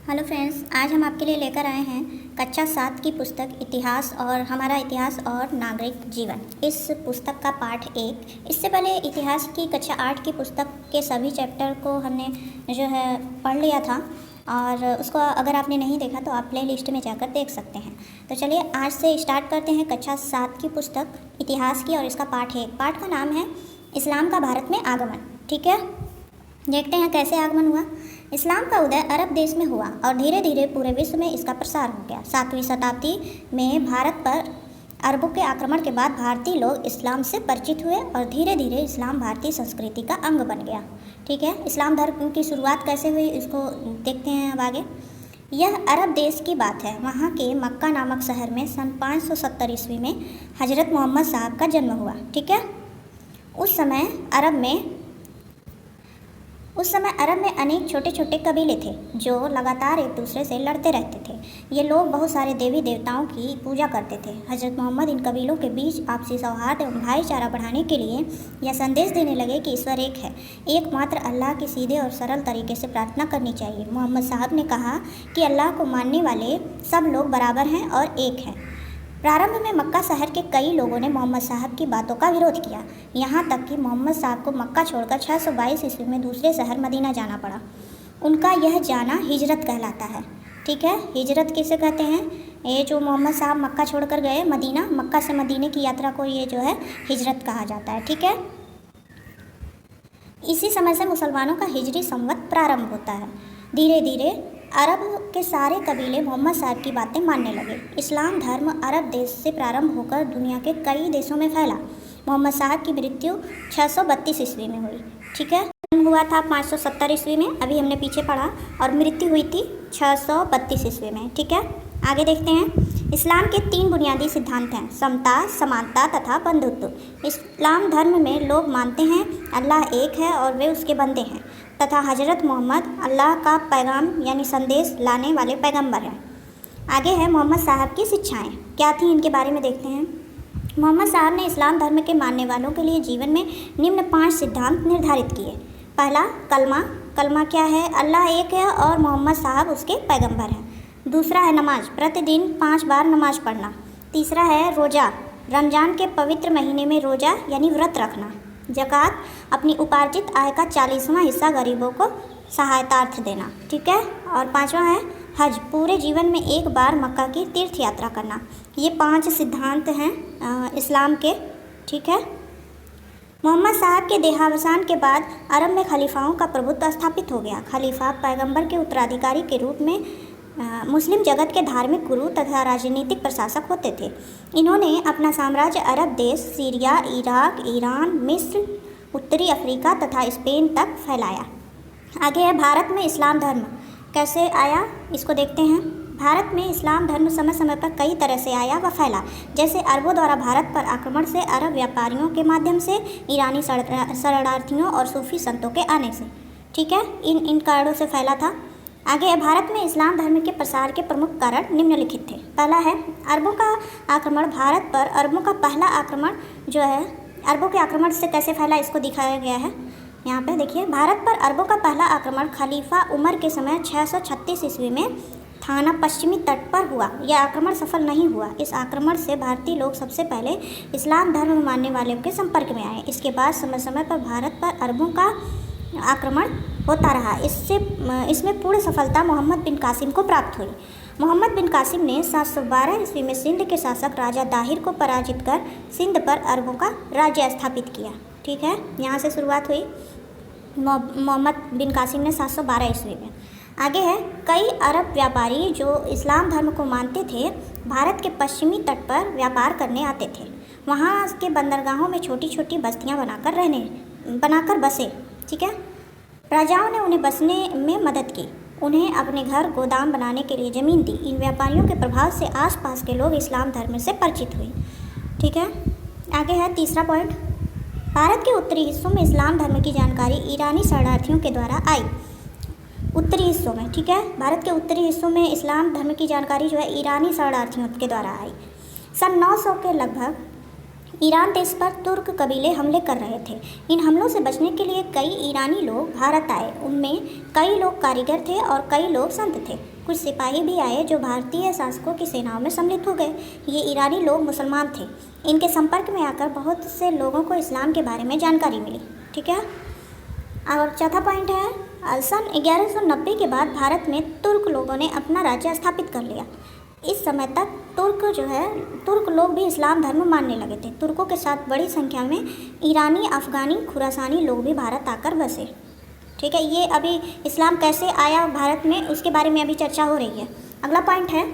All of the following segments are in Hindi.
हेलो फ्रेंड्स, आज हम आपके लिए लेकर आए हैं कक्षा 7 की पुस्तक इतिहास और हमारा इतिहास और नागरिक जीवन। इस पुस्तक का पाठ 1। इससे पहले इतिहास की कक्षा 8 की पुस्तक के सभी चैप्टर को हमने जो है पढ़ लिया था और उसको अगर आपने नहीं देखा तो आप प्ले लिस्ट में जाकर देख सकते हैं। तो चलिए आज से स्टार्ट करते हैं कक्षा 7 की पुस्तक इतिहास की और इसका पाठ 1। पाठ का नाम है इस्लाम का भारत में आगमन। ठीक है, देखते हैं कैसे आगमन हुआ। इस्लाम का उदय अरब देश में हुआ और धीरे धीरे पूरे विश्व में इसका प्रसार हो गया। 7वीं शताब्दी में भारत पर अरबों के आक्रमण के बाद भारतीय लोग इस्लाम से परिचित हुए और धीरे धीरे इस्लाम भारतीय संस्कृति का अंग बन गया। ठीक है, इस्लाम धर्म की शुरुआत कैसे हुई इसको देखते हैं अब आगे। यह अरब देश की बात है। वहाँ के मक्का नामक शहर में सन 570 ईस्वी में हजरत मोहम्मद साहब का जन्म हुआ। ठीक है, उस समय अरब में अनेक छोटे छोटे कबीले थे जो लगातार एक दूसरे से लड़ते रहते थे। ये लोग बहुत सारे देवी देवताओं की पूजा करते थे। हजरत मोहम्मद इन कबीलों के बीच आपसी सौहार्द एवं भाईचारा बढ़ाने के लिए यह संदेश देने लगे कि ईश्वर एक है, एकमात्र अल्लाह की सीधे और सरल तरीके से प्रार्थना करनी चाहिए। मोहम्मद साहब ने कहा कि अल्लाह को मानने वाले सब लोग बराबर हैं और एक हैं। प्रारंभ में मक्का शहर के कई लोगों ने मोहम्मद साहब की बातों का विरोध किया, यहाँ तक कि मोहम्मद साहब को मक्का छोड़कर 622 ईस्वी में दूसरे शहर मदीना जाना पड़ा। उनका यह जाना हिजरत कहलाता है। ठीक है, हिजरत किसे कहते हैं? ये जो मोहम्मद साहब मक्का छोड़कर गए मदीना, मक्का से मदीने की यात्रा को ये जो है हिजरत कहा जाता है। ठीक है, इसी समय से मुसलमानों का हिजरी संवत प्रारंभ होता है। धीरे धीरे अरब के सारे कबीले मोहम्मद साहब की बातें मानने लगे। इस्लाम धर्म अरब देश से प्रारंभ होकर दुनिया के कई देशों में फैला। मोहम्मद साहब की मृत्यु 632 ईस्वी में हुई। ठीक है, जन्म हुआ था 570 ईस्वी में, अभी हमने पीछे पढ़ा, और मृत्यु हुई थी 632 ईस्वी में। ठीक है, आगे देखते हैं। इस्लाम के 3 बुनियादी सिद्धांत हैं: समता, समानता तथा बंधुत्व। इस्लाम धर्म में लोग मानते हैं अल्लाह एक है और वे उसके बंदे हैं तथा हजरत मोहम्मद अल्लाह का पैगाम यानी संदेश लाने वाले पैगंबर हैं। आगे है मोहम्मद साहब की शिक्षाएं क्या थी, इनके बारे में देखते हैं। मोहम्मद साहब ने इस्लाम धर्म के मानने वालों के लिए जीवन में निम्न 5 सिद्धांत निर्धारित किए। पहला, कलमा क्या है? अल्लाह एक है और मोहम्मद साहब उसके पैगंबर हैं। दूसरा है नमाज, प्रतिदिन 5 बार नमाज पढ़ना। तीसरा है रोज़ा, रमज़ान के पवित्र महीने में रोज़ा यानी व्रत रखना। ज़कात, अपनी उपार्जित आय का 40वां हिस्सा गरीबों को सहायतार्थ देना। ठीक है, और 5वां है हज, पूरे जीवन में एक बार मक्का की तीर्थ यात्रा करना। ये 5 सिद्धांत हैं इस्लाम के। ठीक है, मोहम्मद साहब के देहावसान के बाद अरब में खलीफाओं का प्रभुत्व स्थापित हो गया। खलीफा पैगंबर के उत्तराधिकारी के रूप में मुस्लिम जगत के धार्मिक गुरु तथा राजनीतिक प्रशासक होते थे। इन्होंने अपना साम्राज्य अरब देश, सीरिया, इराक, ईरान, मिस्र, उत्तरी अफ्रीका तथा स्पेन तक फैलाया। आगे है भारत में इस्लाम धर्म कैसे आया, इसको देखते हैं। भारत में इस्लाम धर्म समय समय पर कई तरह से आया व फैला। जैसे अरबों द्वारा भारत पर आक्रमण से, अरब व्यापारियों के माध्यम से, ईरानी शरणार्थियों और सूफी संतों के आने से। ठीक है, इन कारणों से फैला था। आगे है भारत में इस्लाम धर्म के प्रसार के प्रमुख कारण निम्नलिखित थे। पहला है अरबों का आक्रमण। भारत पर अरबों का पहला आक्रमण जो है, अरबों के आक्रमण से कैसे फैला इसको दिखाया गया है यहाँ पे देखिए। भारत पर अरबों का पहला आक्रमण खलीफा उमर के समय 636 ईस्वी में थाना पश्चिमी तट पर हुआ। यह आक्रमण सफल नहीं हुआ। इस आक्रमण से भारतीय लोग सबसे पहले इस्लाम धर्म मानने वालों के संपर्क में आए। इसके बाद समय समय पर भारत पर अरबों का आक्रमण होता रहा। इसमें पूर्ण सफलता मोहम्मद बिन कासिम को प्राप्त हुई। मोहम्मद बिन कासिम ने 712 ईस्वी में सिंध के शासक राजा दाहिर को पराजित कर सिंध पर अरबों का राज्य स्थापित किया। ठीक है, यहाँ से शुरुआत हुई मोहम्मद बिन कासिम ने 712 ईस्वी में। आगे है कई अरब व्यापारी जो इस्लाम धर्म को मानते थे भारत के पश्चिमी तट पर व्यापार करने आते थे। वहाँ के बंदरगाहों में छोटी छोटी बस्तियाँ बनाकर बसे। ठीक है, राजाओं ने उन्हें बसने में मदद की, उन्हें अपने घर गोदाम बनाने के लिए ज़मीन दी। इन व्यापारियों के प्रभाव से आसपास के लोग इस्लाम धर्म से परिचित हुए। ठीक है, आगे है तीसरा पॉइंट। भारत के उत्तरी हिस्सों में इस्लाम धर्म की जानकारी ईरानी शरणार्थियों के द्वारा आई। उत्तरी हिस्सों में, ठीक है, भारत के उत्तरी हिस्सों में इस्लाम धर्म की जानकारी जो है ईरानी शरणार्थियों के द्वारा आई। सन 900 के लगभग ईरान देश पर तुर्क कबीले हमले कर रहे थे। इन हमलों से बचने के लिए कई ईरानी लोग भारत आए। उनमें कई लोग कारीगर थे और कई लोग संत थे। कुछ सिपाही भी आए जो भारतीय शासकों की सेनाओं में सम्मिलित हो गए। ये ईरानी लोग मुसलमान थे। इनके संपर्क में आकर बहुत से लोगों को इस्लाम के बारे में जानकारी मिली। ठीक है। और चौथा पॉइंट है, सन 1190 के बाद भारत में तुर्क लोगों ने अपना राज्य स्थापित कर लिया। इस समय तक तुर्क लोग भी इस्लाम धर्म मानने लगे थे। तुर्कों के साथ बड़ी संख्या में ईरानी, अफ़गानी, खुरासानी लोग भी भारत आकर बसे। ठीक है। ये अभी इस्लाम कैसे आया भारत में उसके बारे में अभी चर्चा हो रही है। अगला पॉइंट है,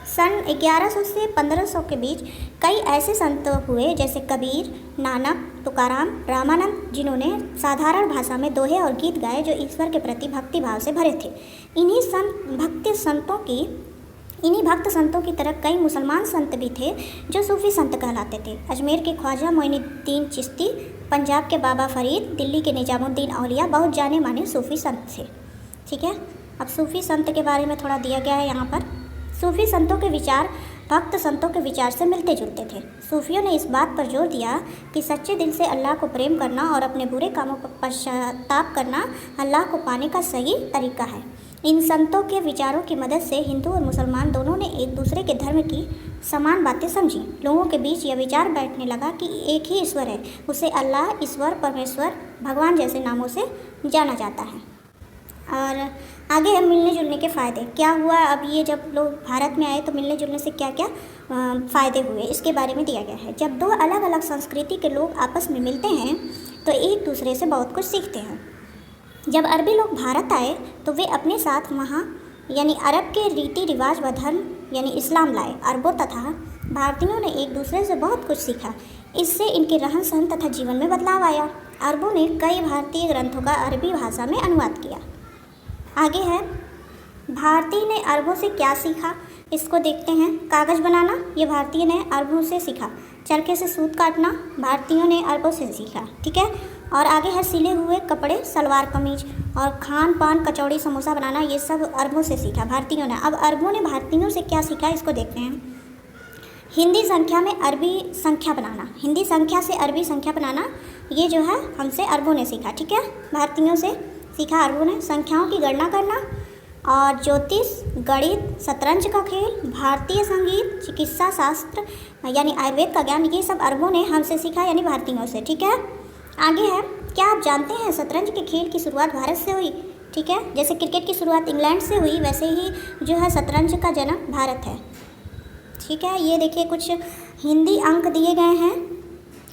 सन 1100 से 1500 के बीच कई ऐसे संत हुए जैसे कबीर, नानक, तुकाराम, रामानंद, जिन्होंने साधारण भाषा में दोहे और गीत गाए जो ईश्वर के प्रति भक्ति भाव से भरे थे। इन्हीं भक्त संतों की तरह कई मुसलमान संत भी थे जो सूफी संत कहलाते थे। अजमेर के ख्वाजा मोइनुद्दीन चिश्ती, पंजाब के बाबा फरीद, दिल्ली के निजामुद्दीन औलिया बहुत जाने माने सूफी संत थे। ठीक है। अब सूफी संत के बारे में थोड़ा दिया गया है यहाँ पर। सूफी संतों के विचार भक्त संतों के विचार से मिलते जुलते थे। सूफियों ने इस बात पर जोर दिया कि सच्चे दिल से अल्लाह को प्रेम करना और अपने बुरे कामों पर पश्चाताप करना अल्लाह को पाने का सही तरीका है। इन संतों के विचारों की मदद से हिंदू और मुसलमान दोनों ने एक दूसरे के धर्म की समान बातें समझी। लोगों के बीच यह विचार बैठने लगा कि एक ही ईश्वर है, उसे अल्लाह, ईश्वर, परमेश्वर, भगवान जैसे नामों से जाना जाता है। और आगे है मिलने जुलने के फ़ायदे। क्या हुआ, अब ये जब लोग भारत में आए तो मिलने जुलने से क्या क्या फ़ायदे हुए इसके बारे में दिया गया है। जब दो अलग अलग संस्कृति के लोग आपस में मिलते हैं तो एक दूसरे से बहुत कुछ सीखते हैं। जब अरबी लोग भारत आए तो वे अपने साथ वहाँ यानी अरब के रीति रिवाज व धर्म यानी इस्लाम लाए। अरबों तथा भारतीयों ने एक दूसरे से बहुत कुछ सीखा। इससे इनके रहन सहन तथा जीवन में बदलाव आया। अरबों ने कई भारतीय ग्रंथों का अरबी भाषा में अनुवाद किया। आगे है, भारतीय ने अरबों से क्या सीखा, इसको देखते हैं। कागज़ बनाना, ये भारतीय ने अरबों से सीखा। चरखे से सूत काटना, भारतीयों ने अरबों से सीखा। ठीक है। और आगे है सिले हुए कपड़े, सलवार कमीज और खान पान, कचौड़ी, समोसा बनाना, ये सब अरबों से सीखा भारतीयों ने। अब अरबों ने भारतीयों से क्या सीखा इसको देखते हैं। हिंदी संख्या में अरबी संख्या बनाना, हिंदी संख्या से अरबी संख्या बनाना, ये जो है हमसे अरबों ने सीखा। ठीक है। भारतीयों से सीखा अरबों ने। संख्याओं की गणना करना और ज्योतिष, गणित, शतरंज का खेल, भारतीय संगीत, चिकित्सा शास्त्र यानी आयुर्वेद का ज्ञान, ये सब अरबों ने हमसे सीखा यानी भारतीयों से। ठीक है। आगे है, क्या आप जानते हैं शतरंज के खेल की शुरुआत भारत से हुई। ठीक है। जैसे क्रिकेट की शुरुआत इंग्लैंड से हुई वैसे ही जो है शतरंज का जन्म भारत है। ठीक है। ये देखिए कुछ हिंदी अंक दिए गए हैं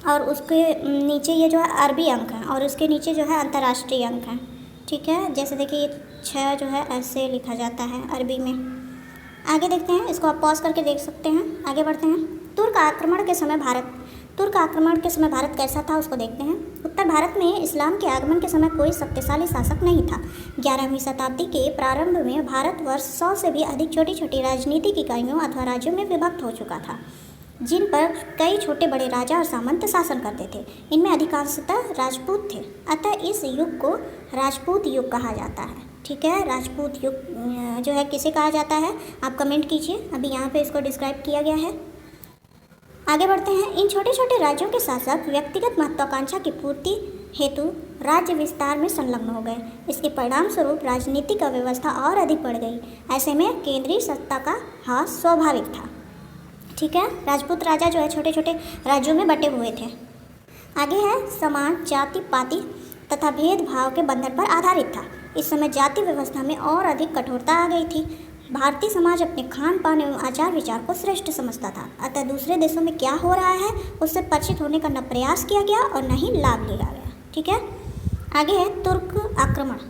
और उसके नीचे ये जो है अरबी अंक हैं और उसके नीचे जो है अंतर्राष्ट्रीय अंक हैं। ठीक है। जैसे देखिए 6 जो है ऐसे लिखा जाता है अरबी में। आगे देखते हैं, इसको आप पॉज करके देख सकते हैं। आगे बढ़ते हैं। तुर्क आक्रमण के समय भारत कैसा था उसको देखते हैं। उत्तर भारत में इस्लाम के आगमन के समय कोई शक्तिशाली शासक नहीं था। 11वीं शताब्दी के प्रारंभ में भारतवर्ष 100 से भी अधिक छोटी छोटी राजनीतिक इकाइयों अथवा राज्यों में विभक्त हो चुका था, जिन पर कई छोटे बड़े राजा और सामंत शासन करते थे। इनमें अधिकांशतः राजपूत थे, अतः इस युग को राजपूत युग कहा जाता है। ठीक है। राजपूत युग जो है किसे कहा जाता है आप कमेंट कीजिए। अभी यहाँ पे इसको डिस्क्राइब किया गया है। आगे बढ़ते हैं। इन छोटे छोटे राज्यों के शासक व्यक्तिगत महत्वाकांक्षा की पूर्ति हेतु राज्य विस्तार में संलग्न हो गए। इसके परिणाम स्वरूप राजनीतिक अव्यवस्था और अधिक बढ़ गई। ऐसे में केंद्रीय सत्ता का ह्रास स्वाभाविक था। ठीक है। राजपूत राजा जो है छोटे छोटे राज्यों में बटे हुए थे। आगे है, समाज जाति पाति तथा भेदभाव के बंधन पर आधारित था। इस समय जाति व्यवस्था में और अधिक कठोरता आ गई थी। भारतीय समाज अपने खान पान एवं आचार विचार को श्रेष्ठ समझता था, अतः दूसरे देशों में क्या हो रहा है उससे परिचित होने का न प्रयास किया गया और न ही लाभ लिया गया। ठीक है। आगे है, तुर्क आक्रमण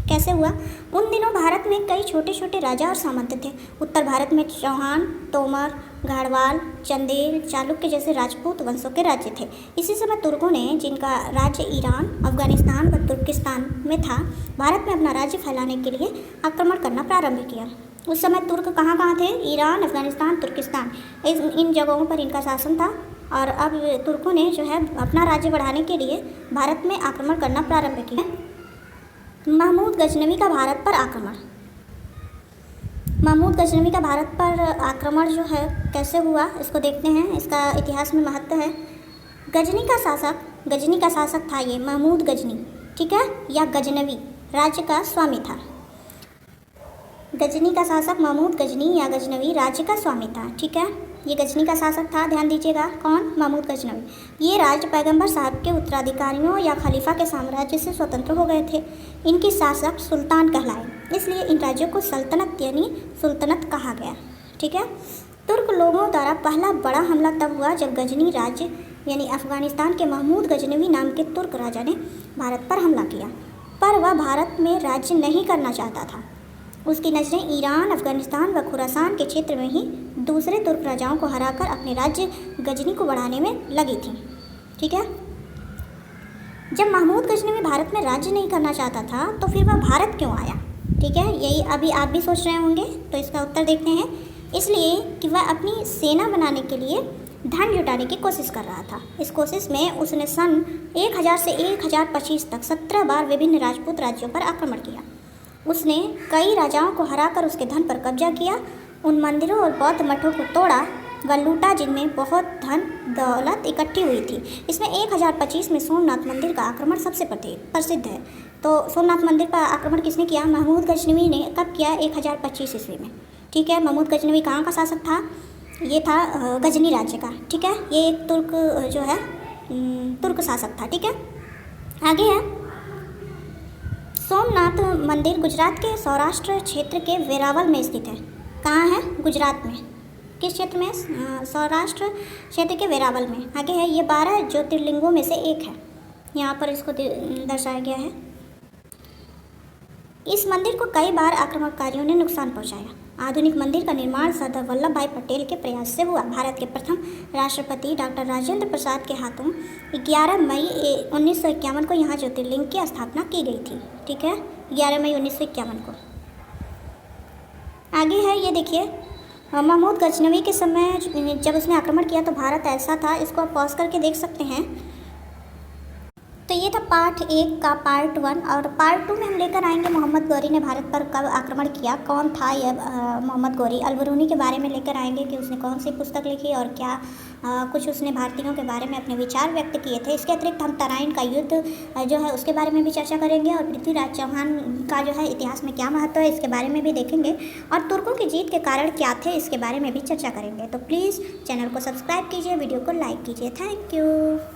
कैसे हुआ। उन दिनों भारत में कई छोटे छोटे राजा और सामंत थे। उत्तर भारत में चौहान, तोमर, गाढ़वाल, चंदेल, चालुक्य जैसे राजपूत वंशों के राज्य थे। इसी समय तुर्कों ने, जिनका राज्य ईरान, अफगानिस्तान व तुर्किस्तान में था, भारत में अपना राज्य फैलाने के लिए आक्रमण करना प्रारंभ किया। उस समय तुर्क कहाँ कहाँ थे, ईरान, अफगानिस्तान, तुर्किस्तान, इन जगहों पर इनका शासन था। और अब तुर्कों ने जो है अपना राज्य बढ़ाने के लिए भारत में आक्रमण करना प्रारंभ किया। महमूद गजनवी का भारत पर आक्रमण। महमूद गजनवी का भारत पर आक्रमण जो है कैसे हुआ, इसको देखते हैं। इसका इतिहास में महत्व है। गजनी का शासक था ये महमूद गजनी, ठीक है, या गजनवी राज्य का स्वामी था। गजनी का शासक महमूद गजनी या गजनवी राज्य का स्वामी था, ठीक है। ये गजनी का शासक था, ध्यान दीजिएगा, कौन? महमूद गजनवी। ये राज्य पैगंबर साहब के उत्तराधिकारियों या खलीफा के साम्राज्य से स्वतंत्र हो गए थे। इनके शासक सुल्तान कहलाए, इसलिए इन राज्यों को सल्तनत यानी सुल्तनत कहा गया, ठीक है। तुर्क लोगों द्वारा पहला बड़ा हमला तब हुआ जब गजनी राज्य यानी अफगानिस्तान के महमूद गजनवी नाम के तुर्क राजा ने भारत पर हमला किया, पर वह भारत में राज्य नहीं करना चाहता था। उसकी नज़रें ईरान, अफगानिस्तान व खुरासान के क्षेत्र में ही दूसरे तुर्क राजाओं को हराकर अपने राज्य गजनी को बढ़ाने में लगी थी, ठीक है। जब महमूद गजनवी भारत में राज्य नहीं करना चाहता था तो फिर वह भारत क्यों आया, ठीक है। यही अभी आप भी सोच रहे होंगे, तो इसका उत्तर देखते हैं। इसलिए कि वह अपनी सेना बनाने के लिए धन जुटाने की कोशिश कर रहा था। इस कोशिश में उसने सन 1000 से 1025 तक 17 बार विभिन्न राजपूत राज्यों पर आक्रमण किया। उसने कई राजाओं को हराकर उसके धन पर कब्जा किया, उन मंदिरों और बौद्ध मठों को तोड़ा व लूटा जिनमें बहुत धन दौलत इकट्ठी हुई थी। इसमें 1025 में सोमनाथ मंदिर का आक्रमण सबसे प्रसिद्ध है। तो सोमनाथ मंदिर पर आक्रमण किसने किया? महमूद गजनवी ने। कब किया? 1025 ईस्वी में, ठीक है। महमूद गजनवी कहाँ का शासक था? ये था गजनी राज्य का, ठीक है। ये एक तुर्क जो है तुर्क शासक था, ठीक है। आगे है सोमनाथ मंदिर गुजरात के सौराष्ट्र क्षेत्र के वेरावल में स्थित है। कहाँ है? गुजरात में। किस क्षेत्र में? सौराष्ट्र क्षेत्र के वेरावल में। आगे है ये 12 ज्योतिर्लिंगों में से एक है, यहाँ पर इसको दर्शाया गया है। इस मंदिर को कई बार आक्रमणकारियों ने नुकसान पहुंचाया। आधुनिक मंदिर का निर्माण सरदार वल्लभ भाई पटेल के प्रयास से हुआ। भारत के प्रथम राष्ट्रपति डॉक्टर राजेंद्र प्रसाद के हाथों 11 मई 1951 को यहाँ ज्योतिर्लिंग की स्थापना की गई थी, ठीक है। 11 मई 1951 को। आगे है ये देखिए, महमूद गजनवी के समय जब उसने आक्रमण किया तो भारत ऐसा था। इसको आप पॉज करके देख सकते हैं। तो ये था पार्ट 1 का पार्ट 1, और पार्ट 2 में हम लेकर आएंगे मोहम्मद गौरी ने भारत पर कब आक्रमण किया, कौन था यह मोहम्मद गौरी। अलबरूनी के बारे में लेकर आएंगे कि उसने कौन सी पुस्तक लिखी और क्या कुछ उसने भारतीयों के बारे में अपने विचार व्यक्त किए थे। इसके अतिरिक्त हम तराइन का युद्ध जो है उसके बारे में भी चर्चा करेंगे, और पृथ्वीराज चौहान का जो है इतिहास में क्या महत्व है इसके बारे में भी देखेंगे, और तुर्कों की जीत के कारण क्या थे इसके बारे में भी चर्चा करेंगे। तो प्लीज़ चैनल को सब्सक्राइब कीजिए, वीडियो को लाइक कीजिए। Thank you.